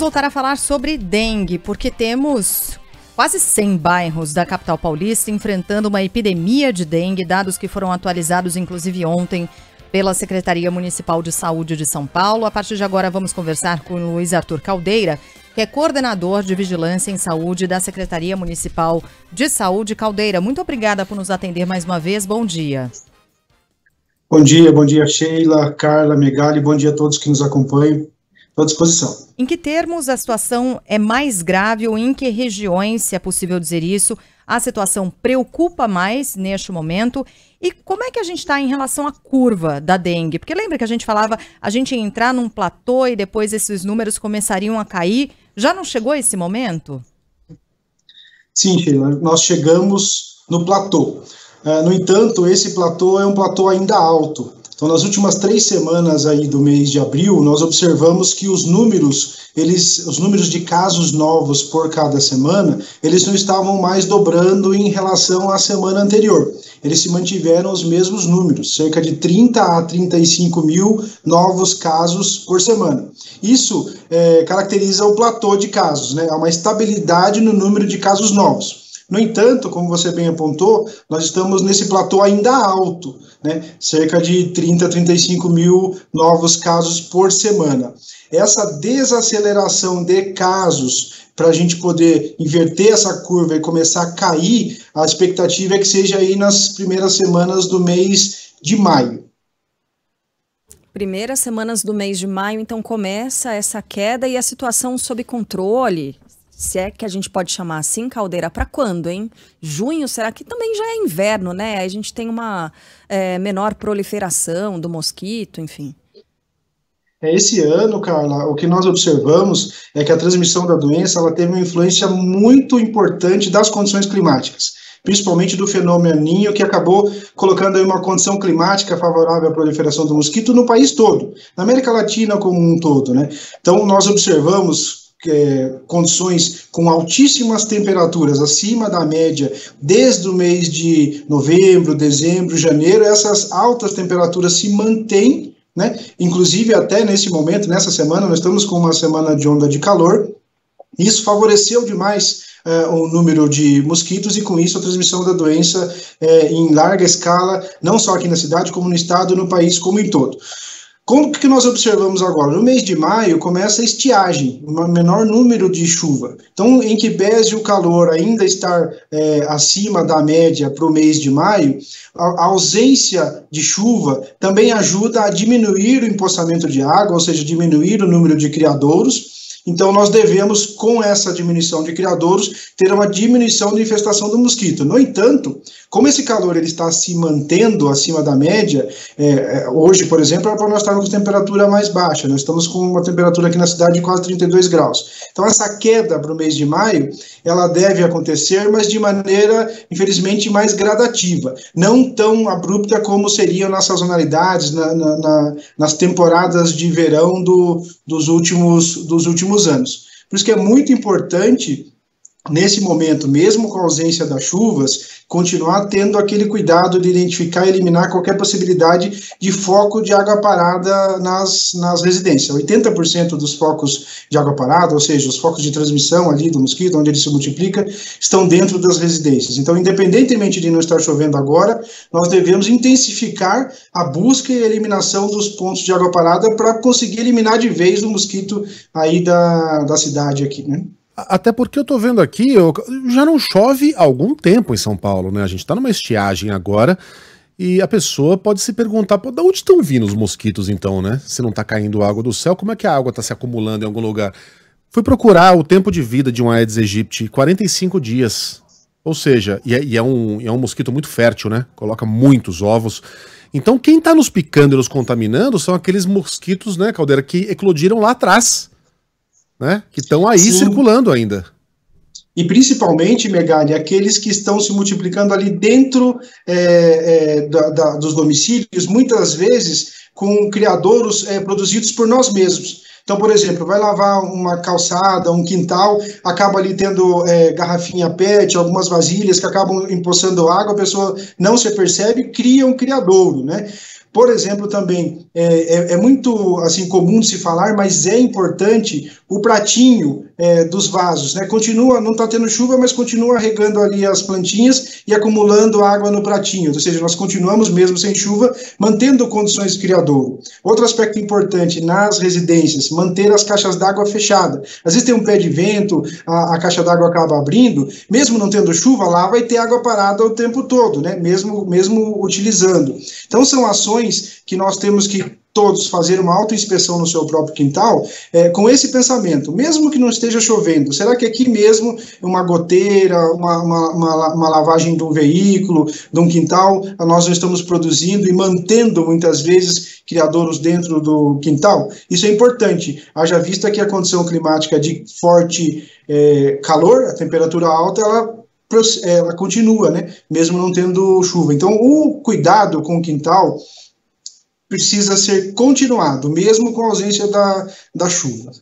Vamos voltar a falar sobre dengue, porque temos quase 100 bairros da capital paulista enfrentando uma epidemia de dengue, dados que foram atualizados inclusive ontem pela Secretaria Municipal de Saúde de São Paulo. A partir de agora vamos conversar com o Luiz Arthur Caldeira, que é coordenador de Vigilância em Saúde da Secretaria Municipal de Saúde. Caldeira, muito obrigada por nos atender mais uma vez. Bom dia. Bom dia Sheila, Carla, Megali, bom dia a todos que nos acompanham. Estou à disposição. Em que termos a situação é mais grave ou em que regiões, se é possível dizer isso, a situação preocupa mais neste momento? E como é que a gente está em relação à curva da dengue? Porque lembra que a gente falava, a gente ia entrar num platô e depois esses números começariam a cair? Já não chegou esse momento? Sim, Sheila, nós chegamos no platô. No entanto, esse platô é um platô ainda alto. Então, nas últimas 3 semanas aí do mês de abril, nós observamos que os números de casos novos por cada semana, eles não estavam mais dobrando em relação à semana anterior. Eles se mantiveram os mesmos números, cerca de 30 a 35 mil novos casos por semana. Isso caracteriza o platô de casos, né? Há uma estabilidade no número de casos novos. No entanto, como você bem apontou, nós estamos nesse platô ainda alto, né? Cerca de 30 a 35 mil novos casos por semana. Essa desaceleração de casos, para a gente poder inverter essa curva e começar a cair, a expectativa é que seja aí nas primeiras semanas do mês de maio. Primeiras semanas do mês de maio, então começa essa queda e a situação sob controle. Se é que a gente pode chamar assim, Caldeira, para quando, hein? Junho, será que também já é inverno, né? A gente tem uma menor proliferação do mosquito, enfim. Esse ano, Carla, o que nós observamos é que a transmissão da doença ela teve uma influência muito importante das condições climáticas, principalmente do fenômeno El Niño, que acabou colocando aí uma condição climática favorável à proliferação do mosquito no país todo, na América Latina como um todo, né? Então, nós observamos condições com altíssimas temperaturas, acima da média, desde o mês de novembro, dezembro, janeiro, essas altas temperaturas se mantêm, né? Inclusive até nesse momento, nessa semana, nós estamos com uma semana de onda de calor. Isso favoreceu demais o número de mosquitos e com isso a transmissão da doença em larga escala, não só aqui na cidade, como no estado e no país como em todo. Como que nós observamos agora? No mês de maio começa a estiagem, um menor número de chuva. Então, em que pese o calor ainda estar acima da média para o mês de maio, a ausência de chuva também ajuda a diminuir o empoçamento de água, ou seja, diminuir o número de criadouros. Então, nós devemos, com essa diminuição de criadouros, ter uma diminuição da infestação do mosquito. No entanto, como esse calor ele está se mantendo acima da média, hoje, por exemplo, é para nós estarmos com temperatura mais baixa. Nós estamos com uma temperatura aqui na cidade de quase 32 graus. Então, essa queda para o mês de maio, ela deve acontecer, mas de maneira, infelizmente, mais gradativa. Não tão abrupta como seriam nas sazonalidades, nas temporadas de verão dos últimos anos. Por isso que é muito importante, nesse momento, mesmo com a ausência das chuvas, continuar tendo aquele cuidado de identificar e eliminar qualquer possibilidade de foco de água parada nas residências. 80% dos focos de água parada, ou seja, os focos de transmissão ali do mosquito, onde ele se multiplica, estão dentro das residências. Então, independentemente de não estar chovendo agora, nós devemos intensificar a busca e a eliminação dos pontos de água parada para conseguir eliminar de vez o mosquito aí da cidade aqui, né? Até porque eu tô vendo aqui, já não chove há algum tempo em São Paulo, né? A gente tá numa estiagem agora e a pessoa pode se perguntar, pô, de onde estão vindo os mosquitos então, né? Se não tá caindo água do céu, como é que a água tá se acumulando em algum lugar? Fui procurar o tempo de vida de um Aedes aegypti, 45 dias. Ou seja, é um mosquito muito fértil, né? Coloca muitos ovos. Então quem tá nos picando e nos contaminando são aqueles mosquitos, né, Caldeira, que eclodiram lá atrás, né? Que estão aí Sim. circulando ainda. E principalmente, Megali, aqueles que estão se multiplicando ali dentro dos domicílios, muitas vezes com criadouros produzidos por nós mesmos. Então, por exemplo, vai lavar uma calçada, um quintal, acaba ali tendo garrafinha PET, algumas vasilhas que acabam empoçando água, a pessoa não se percebe, cria um criadouro, né? Por exemplo, também, é muito assim, comum de se falar, mas é importante o pratinho dos vasos, né? Continua, não está tendo chuva, mas continua regando ali as plantinhas e acumulando água no pratinho, ou seja, nós continuamos mesmo sem chuva, mantendo condições de criadouro. Outro aspecto importante nas residências, manter as caixas d'água fechadas. Às vezes tem um pé de vento, a caixa d'água acaba abrindo, mesmo não tendo chuva, lá vai ter água parada o tempo todo, né? Mesmo utilizando. Então são ações que nós temos que todos fazer uma autoinspeção no seu próprio quintal, com esse pensamento, mesmo que não esteja chovendo, será que aqui mesmo uma goteira, uma lavagem de um veículo, de um quintal, nós não estamos produzindo e mantendo muitas vezes criadouros dentro do quintal? Isso é importante, haja vista que a condição climática de forte calor, a temperatura alta, ela continua, né, mesmo não tendo chuva. Então, o cuidado com o quintal precisa ser continuado, mesmo com a ausência da chuva.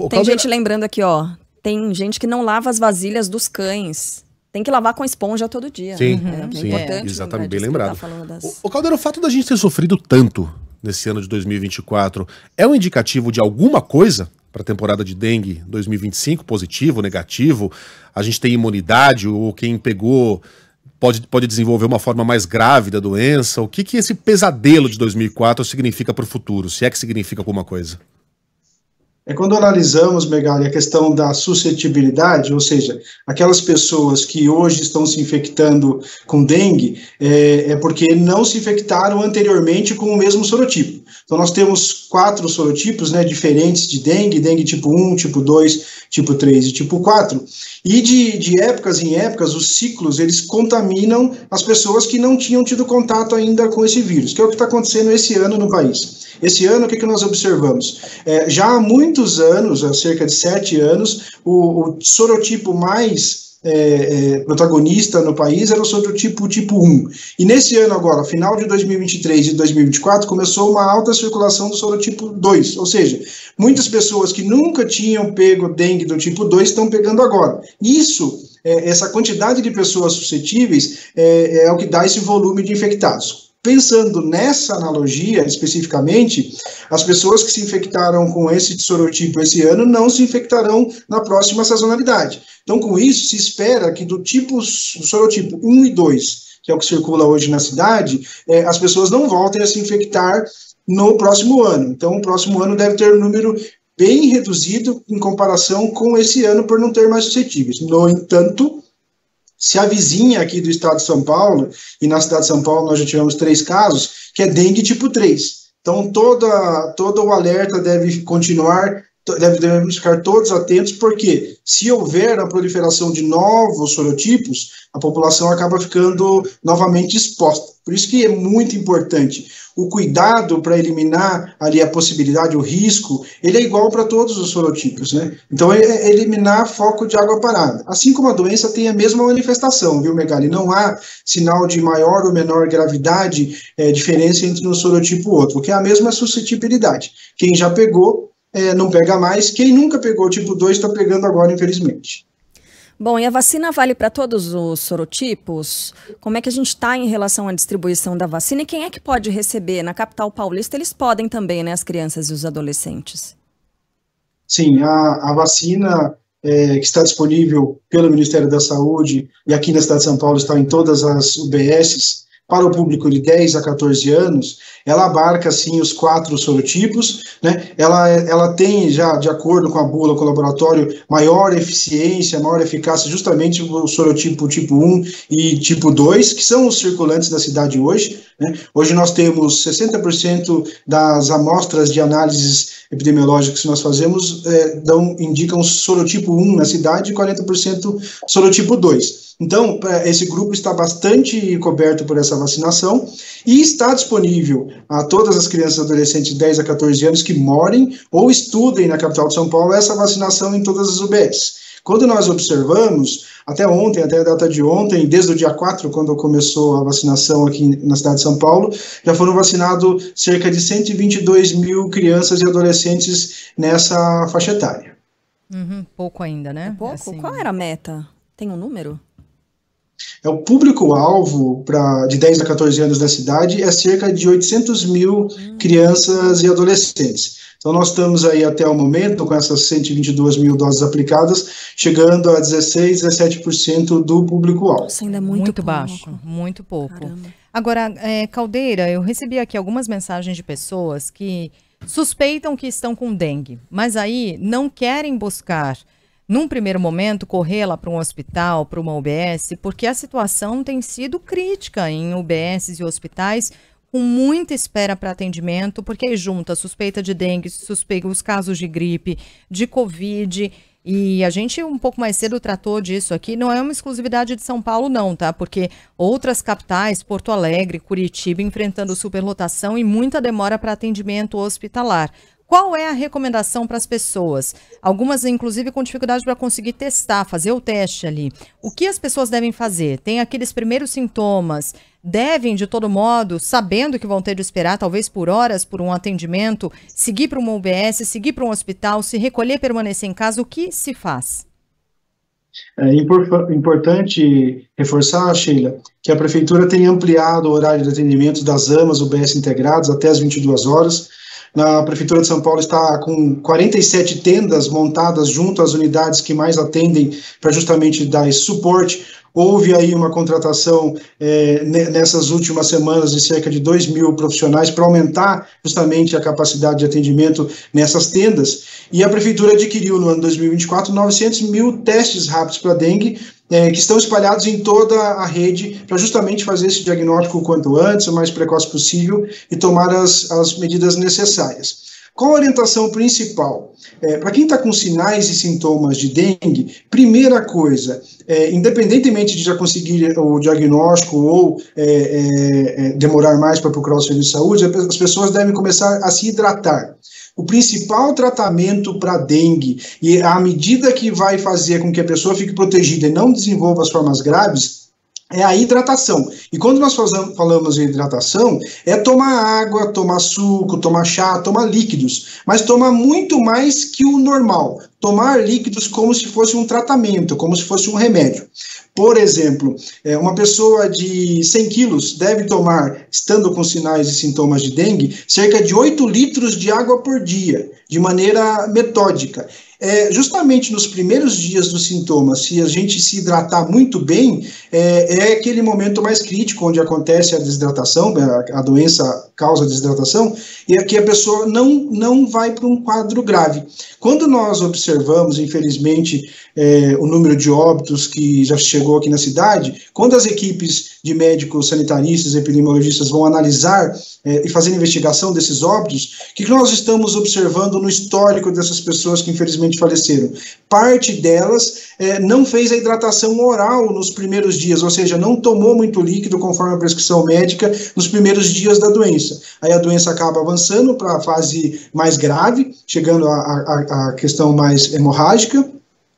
Tem gente lembrando aqui, ó, tem gente que não lava as vasilhas dos cães. Tem que lavar com esponja todo dia. Sim, sim, importante, exatamente, bem lembrado. Das... O Caldeira, o fato da gente ter sofrido tanto nesse ano de 2024 é um indicativo de alguma coisa para a temporada de dengue 2025, positivo, negativo? A gente tem imunidade, ou quem pegou pode desenvolver uma forma mais grave da doença? O que esse pesadelo de 2004 significa para o futuro, se é que significa alguma coisa? Quando analisamos, Megali, a questão da suscetibilidade, ou seja, aquelas pessoas que hoje estão se infectando com dengue, porque não se infectaram anteriormente com o mesmo sorotipo. Então, nós temos 4 sorotipos, né, diferentes de dengue tipo 1, tipo 2, tipo 3 e tipo 4. E de épocas em épocas, os ciclos, eles contaminam as pessoas que não tinham tido contato ainda com esse vírus, que é o que está acontecendo esse ano no país. Esse ano, o que nós observamos? Já há muitos anos, há cerca de 7 anos, o sorotipo mais protagonista no país era o sorotipo tipo 1. E nesse ano agora, final de 2023 e 2024, começou uma alta circulação do sorotipo 2, ou seja, muitas pessoas que nunca tinham pego dengue do tipo 2 estão pegando agora. Isso, essa quantidade de pessoas suscetíveis é o que dá esse volume de infectados. Pensando nessa analogia, especificamente, as pessoas que se infectaram com esse sorotipo esse ano não se infectarão na próxima sazonalidade. Então, com isso, se espera que do sorotipo 1 e 2, que é o que circula hoje na cidade, as pessoas não voltem a se infectar no próximo ano. Então, o próximo ano deve ter um número bem reduzido em comparação com esse ano, por não ter mais suscetíveis. No entanto, se avizinha aqui do estado de São Paulo, e na cidade de São Paulo nós já tivemos 3 casos, que é dengue tipo 3. Então, todo o alerta deve continuar, devemos ficar todos atentos, porque se houver a proliferação de novos sorotipos, a população acaba ficando novamente exposta. Por isso que é muito importante o cuidado para eliminar ali a possibilidade, o risco, ele é igual para todos os sorotipos, né? Então, é eliminar foco de água parada. Assim como a doença tem a mesma manifestação, viu, Megali? Não há sinal de maior ou menor gravidade, diferença entre um sorotipo e outro, porque é a mesma suscetibilidade. Quem já pegou, não pega mais. Quem nunca pegou tipo 2 está pegando agora, infelizmente. Bom, e a vacina vale para todos os sorotipos? Como é que a gente está em relação à distribuição da vacina? E quem é que pode receber? Na capital paulista, eles podem também, né? As crianças e os adolescentes. Sim, a vacina que está disponível pelo Ministério da Saúde e aqui na cidade de São Paulo está em todas as UBSs, para o público de 10 a 14 anos, ela abarca, sim, os 4 sorotipos, né? Ela tem já, de acordo com a bula, com o laboratório, maior eficiência, maior eficácia, justamente o sorotipo tipo 1 e tipo 2, que são os circulantes da cidade hoje, né? Hoje nós temos 60% das amostras de análises epidemiológicas que nós fazemos indicam sorotipo 1 na cidade e 40% sorotipo 2. Então, esse grupo está bastante coberto por essa vacinação e está disponível a todas as crianças e adolescentes de 10 a 14 anos que morem ou estudem na capital de São Paulo essa vacinação em todas as UBS. Quando nós observamos, até ontem, até a data de ontem, desde o dia 4, quando começou a vacinação aqui na cidade de São Paulo, já foram vacinados cerca de 122 mil crianças e adolescentes nessa faixa etária. Pouco ainda, né? É pouco? Assim... Qual era a meta? Tem um número? O público-alvo de 10 a 14 anos da cidade é cerca de 800 mil crianças e adolescentes. Então, nós estamos aí até o momento, com essas 122 mil doses aplicadas, chegando a 16, 17% do público-alvo. Nossa, ainda é muito baixo, muito pouco. Caramba. Agora, Caldeira, eu recebi aqui algumas mensagens de pessoas que suspeitam que estão com dengue, mas aí não querem buscar, num primeiro momento, correr lá para um hospital, para uma UBS, porque a situação tem sido crítica em UBSs e hospitais, com muita espera para atendimento, porque aí junta suspeita de dengue, suspeita os casos de gripe, de Covid, e a gente um pouco mais cedo tratou disso aqui, não é uma exclusividade de São Paulo não, tá? Porque outras capitais, Porto Alegre, Curitiba, enfrentando superlotação e muita demora para atendimento hospitalar. Qual é a recomendação para as pessoas? Algumas, inclusive, com dificuldade para conseguir testar, fazer o teste ali. O que as pessoas devem fazer? Tem aqueles primeiros sintomas, devem, de todo modo, sabendo que vão ter de esperar, talvez por horas, por um atendimento, seguir para uma UBS, seguir para um hospital, se recolher, permanecer em casa, o que se faz? É importante reforçar, Sheila, que a Prefeitura tem ampliado o horário de atendimento das AMAs UBS integradas até as 22 horas. A Prefeitura de São Paulo está com 47 tendas montadas junto às unidades que mais atendem para justamente dar esse suporte. Houve aí uma contratação nessas últimas semanas de cerca de 2 mil profissionais para aumentar justamente a capacidade de atendimento nessas tendas. E a Prefeitura adquiriu no ano 2024 900 mil testes rápidos para dengue, que estão espalhados em toda a rede para justamente fazer esse diagnóstico o quanto antes, o mais precoce possível e tomar as medidas necessárias. Qual a orientação principal? Para quem está com sinais e sintomas de dengue, primeira coisa, independentemente de já conseguir o diagnóstico ou demorar mais para procurar o serviço de saúde, as pessoas devem começar a se hidratar. O principal tratamento para dengue e a medida que vai fazer com que a pessoa fique protegida e não desenvolva as formas graves é a hidratação. E quando nós falamos em hidratação, é tomar água, tomar suco, tomar chá, tomar líquidos, mas tomar muito mais que o normal. Tomar líquidos como se fosse um tratamento, como se fosse um remédio. Por exemplo, uma pessoa de 100 quilos deve tomar, estando com sinais e sintomas de dengue, cerca de 8 litros de água por dia, de maneira metódica. Justamente nos primeiros dias dos sintomas, se a gente se hidratar muito bem, é aquele momento mais crítico, onde acontece a desidratação, a doença causa desidratação, e aqui a pessoa não vai para um quadro grave. Quando nós observamos, infelizmente, o número de óbitos que já chegou aqui na cidade, quando as equipes de médicos sanitaristas e epidemiologistas vão analisar e fazer investigação desses óbitos, o que nós estamos observando no histórico dessas pessoas que infelizmente faleceram? Parte delas não fez a hidratação oral nos primeiros dias, ou seja, não tomou muito líquido conforme a prescrição médica nos primeiros dias da doença. Aí a doença acaba avançando para a fase mais grave, chegando à questão mais hemorrágica,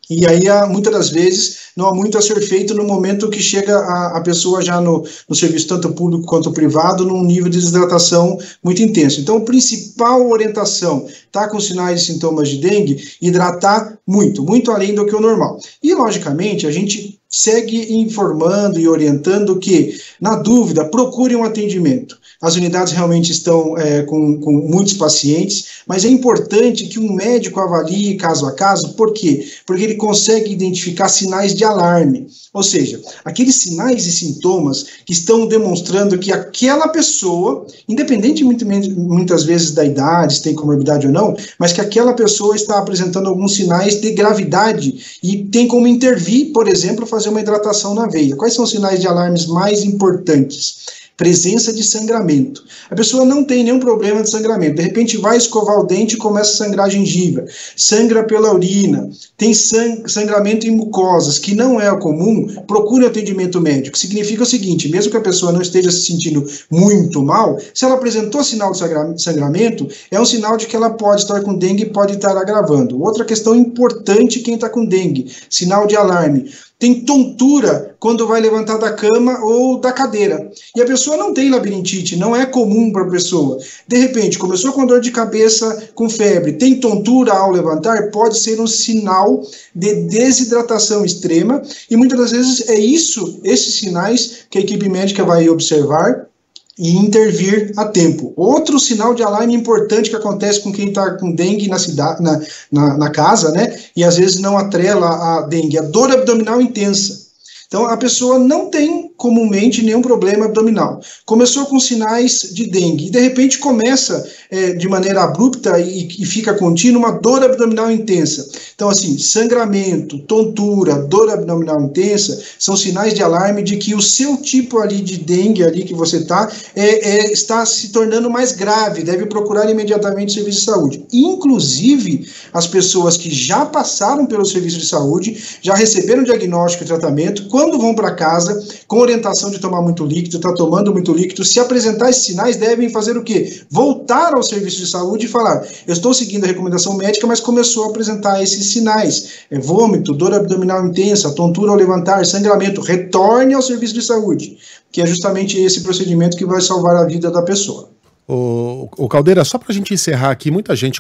e aí, muitas das vezes, não há muito a ser feito no momento que chega a pessoa já no serviço tanto público quanto privado, num nível de desidratação muito intenso. Então, a principal orientação, tá com sinais e sintomas de dengue, hidratar muito, muito além do que o normal. E, logicamente, a gente segue informando e orientando que, na dúvida, procure um atendimento. As unidades realmente estão com muitos pacientes, mas é importante que um médico avalie caso a caso. Por quê? Porque ele consegue identificar sinais de alarme, ou seja, aqueles sinais e sintomas que estão demonstrando que aquela pessoa, independentemente muitas vezes da idade, se tem comorbidade ou não, mas que aquela pessoa está apresentando alguns sinais de gravidade e tem como intervir, por exemplo, fazer uma hidratação na veia. Quais são os sinais de alarmes mais importantes? Presença de sangramento. A pessoa não tem nenhum problema de sangramento. De repente vai escovar o dente e começa a sangrar a gengiva. Sangra pela urina. Tem sangramento em mucosas, que não é comum. Procure atendimento médico. Significa o seguinte, mesmo que a pessoa não esteja se sentindo muito mal, se ela apresentou sinal de sangramento, é um sinal de que ela pode estar com dengue e pode estar agravando. Outra questão importante, quem está com dengue, sinal de alarme. tem tontura quando vai levantar da cama ou da cadeira. E a pessoa não tem labirintite, não é comum para a pessoa. De repente, começou com dor de cabeça, com febre, tem tontura ao levantar, pode ser um sinal de desidratação extrema, e muitas das vezes é esses sinais que a equipe médica vai observar e intervir a tempo. Outro sinal de alarme importante que acontece com quem está com dengue na casa, né, e às vezes não atrela a dengue, a dor abdominal intensa. Então, a pessoa não tem comumente nenhum problema abdominal. Começou com sinais de dengue e, de repente, começa de maneira abrupta e fica contínua uma dor abdominal intensa. Então, assim, sangramento, tontura, dor abdominal intensa são sinais de alarme de que o seu tipo ali de dengue ali que você está se tornando mais grave, deve procurar imediatamente o serviço de saúde. Inclusive, as pessoas que já passaram pelo serviço de saúde, já receberam diagnóstico e tratamento, quando vão para casa, com orientação de tomar muito líquido, está tomando muito líquido, se apresentar esses sinais, devem fazer o quê? Voltar ao serviço de saúde e falar, eu estou seguindo a recomendação médica, mas começou a apresentar esses sinais, vômito, dor abdominal intensa, tontura ao levantar, sangramento, retorne ao serviço de saúde, que é justamente esse procedimento que vai salvar a vida da pessoa. O Caldeira, só pra gente encerrar aqui, muita gente,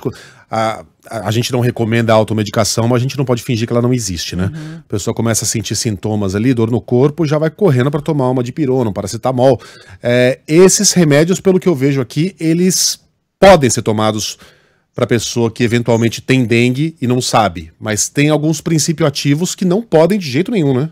a gente não recomenda a automedicação, mas a gente não pode fingir que ela não existe, né? A pessoa começa a sentir sintomas ali, dor no corpo, já vai correndo para tomar uma dipirona, um paracetamol. Esses remédios, pelo que eu vejo aqui, eles podem ser tomados para pessoa que eventualmente tem dengue e não sabe, mas tem alguns princípios ativos que não podem de jeito nenhum, né?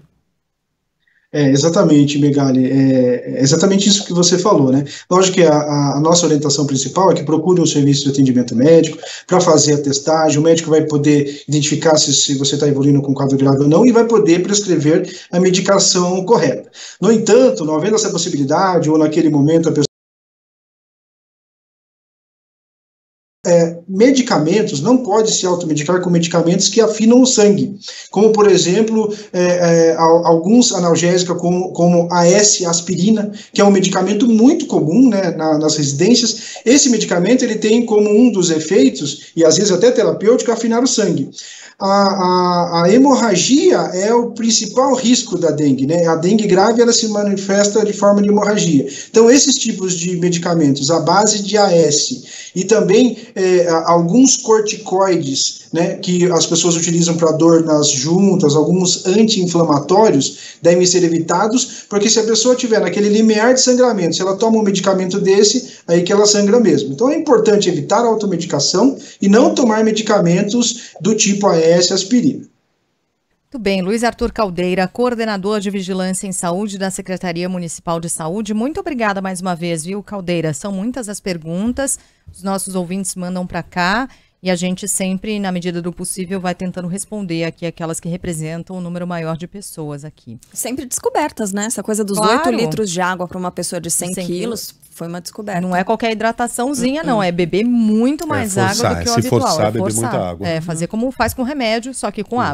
Exatamente, Megali, é exatamente isso que você falou, né? Lógico que a nossa orientação principal é que procure um serviço de atendimento médico para fazer a testagem, o médico vai poder identificar se você está evoluindo com quadro grave ou não e vai poder prescrever a medicação correta. No entanto, não havendo essa possibilidade, ou naquele momento a pessoa medicamentos, não pode se automedicar com medicamentos que afinam o sangue, como por exemplo, alguns analgésicos como a S-aspirina, que é um medicamento muito comum, né, nas residências. Esse medicamento ele tem como um dos efeitos, e às vezes até terapêutico, afinar o sangue. A hemorragia é o principal risco da dengue, né? A dengue grave ela se manifesta de forma de hemorragia. Então, esses tipos de medicamentos, à base de AS e também alguns corticoides, né, que as pessoas utilizam para dor nas juntas, alguns anti-inflamatórios, devem ser evitados, porque se a pessoa tiver naquele limiar de sangramento, se ela toma um medicamento desse, aí que ela sangra mesmo. Então, é importante evitar a automedicação e não tomar medicamentos do tipo AS aspirina. Muito bem, Luiz Arthur Caldeira, coordenador de Vigilância em Saúde da Secretaria Municipal de Saúde. Muito obrigada mais uma vez, viu, Caldeira? São muitas as perguntas, os nossos ouvintes mandam para cá e a gente sempre, na medida do possível, vai tentando responder aqui aquelas que representam um número maior de pessoas aqui. Sempre descobertas, né? Essa coisa dos 8 litros de água para uma pessoa de 100 quilos foi uma descoberta. Não é qualquer hidrataçãozinha, não. É beber muito mais água do que o habitual. Se forçar, beber muita água. Fazer como faz com remédio, só que com água.